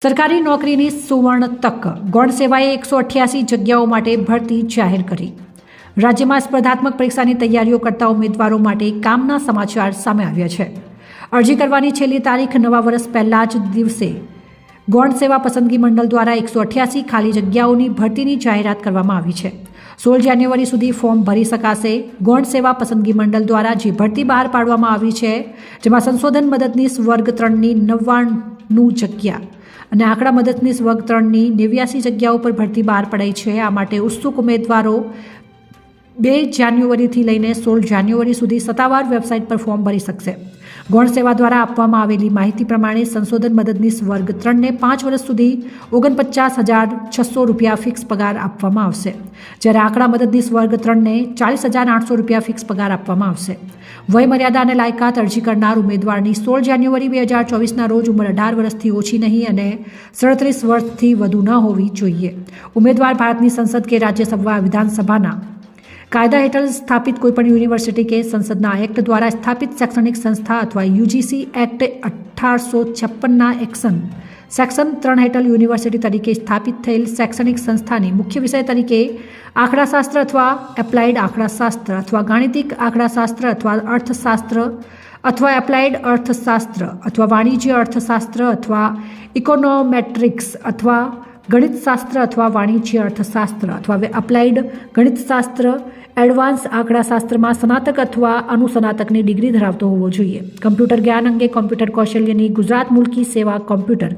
સરકારી નોકરીની સુવર્ણ તક. ગૌણ સેવાએ 188 જગ્યાઓ માટે ભરતી જાહેર કરી. રાજ્યમાં સ્પર્ધાત્મક પરીક્ષાની તૈયારીઓ કરતા ઉમેદવારો માટે કામના સમાચાર સામે આવ્યા છે. અરજી કરવાની છેલ્લી તારીખ નવા વર્ષ પહેલા જ દિવસે ગૌણ સેવા પસંદગી મંડળ દ્વારા 188 ખાલી જગ્યાઓની ભરતીની જાહેરાત કરવામાં આવી છે. 16 જાન્યુઆરી સુધી ફોર્મ ભરી શકાશે. ગૌણ સેવા પસંદગી મંડળ દ્વારા જે ભરતી બહાર પાડવામાં આવી છે, જેમાં સંશોધન મદદનીશ વર્ગ 3ની 99 જગ્યા અને આંકડા મદદનીશ વર્ગ 3ની 89 જગ્યાઓ પર ભરતી બહાર પડાઈ છે. આ માટે ઉત્સુક ઉમેદવારો 2 જાન્યુઆરીથી લઈને 16 જાન્યુઆરી સુધી સત્તાવાર વેબસાઇટ પર ફોર્મ ભરી શકશે. ગૌણ સેવા દ્વારા આપવામાં આવેલી માહિતી પ્રમાણે સંશોધન મદદનીશ વર્ગ 3ને 5 વર્ષ સુધી 49,600 રૂપિયા ફિક્સ પગાર આપવામાં આવશે, જ્યારે આંકડા મદદનીશ વર્ગ 3ને 40,800 રૂપિયા ફિક્સ પગાર આપવામાં આવશે. વય મર્યાદા અને લાયકાત. અરજી કરનાર ઉમેદવારની 16 જાન્યુઆરી 2024ના રોજ ઉંમર 18 વર્ષથી ઓછી નહીં અને 37 વર્ષથી વધુ ન હોવી જોઈએ. ઉમેદવાર ભારતની સંસદ કે રાજ્યસભા વિધાનસભાના કાયદા હેઠળ સ્થાપિત કોઈપણ યુનિવર્સિટી કે સંસદના એક્ટ દ્વારા સ્થાપિત શૈક્ષણિક સંસ્થા અથવા યુજીસી એક્ટ 1856ના સેક્શન 3 હેઠળ યુનિવર્સિટી તરીકે સ્થાપિત થયેલ શૈક્ષણિક સંસ્થાની મુખ્ય વિષય તરીકે આંકડાશાસ્ત્ર અથવા એપ્લાઇડ આંકડાશાસ્ત્ર અથવા ગાણિતિક આંકડાશાસ્ત્ર અથવા અર્થશાસ્ત્ર અથવા એપ્લાઇડ અર્થશાસ્ત્ર અથવા વાણિજ્ય અર્થશાસ્ત્ર અથવા ઇકોનોમેટ્રિક્સ અથવા ગણિતશાસ્ત્ર અથવા વાણિજ્ય અર્થશાસ્ત્ર અથવા એપ્લાઇડ ગણિતશાસ્ત્ર એડવાન્સ આંકડાશાસ્ત્રમાં સ્નાતક અથવા અનુસ્નાતકની ડિગ્રી ધરાવતો હોવો જોઈએ. કમ્પ્યુટર જ્ઞાન અંગે કોમ્પ્યુટર કૌશલ્યની ગુજરાત મુલકી સેવા કોમ્પ્યુટર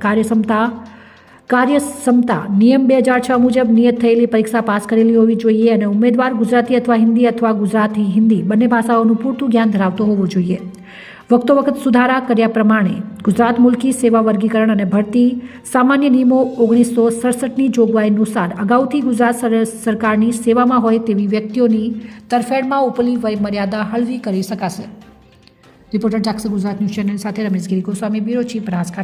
કાર્યક્ષમતા નિયમ 2006 મુજબ નિયત થયેલી પરીક્ષા પાસ કરેલી હોવી જોઈએ અને ઉમેદવાર ગુજરાતી અથવા હિન્દી અથવા ગુજરાતી હિન્દી બંને ભાષાઓનું પૂરતું જ્ઞાન ધરાવતો હોવો જોઈએ. વખતો સુધારા કર્યા પ્રમાણે ગુજરાત મુલકી સેવા વર્ગીકરણ અને ભરતી સામાન્ય નિયમો 1967ની જોગવાઈ અનુસાર અગાઉથી ગુજરાત સરકારની સેવામાં હોય તેવી વ્યક્તિઓની તરફેણમાં ઉપલી વય મર્યાદા હળવી કરી શકાશે. રિપોર્ટર જાગૃત ગુજરાત ન્યૂઝ ચેનલ સાથે રમેશ ગિરી ગોસ્વામી, બ્યુરો ચીફ, બનાસકાંઠા.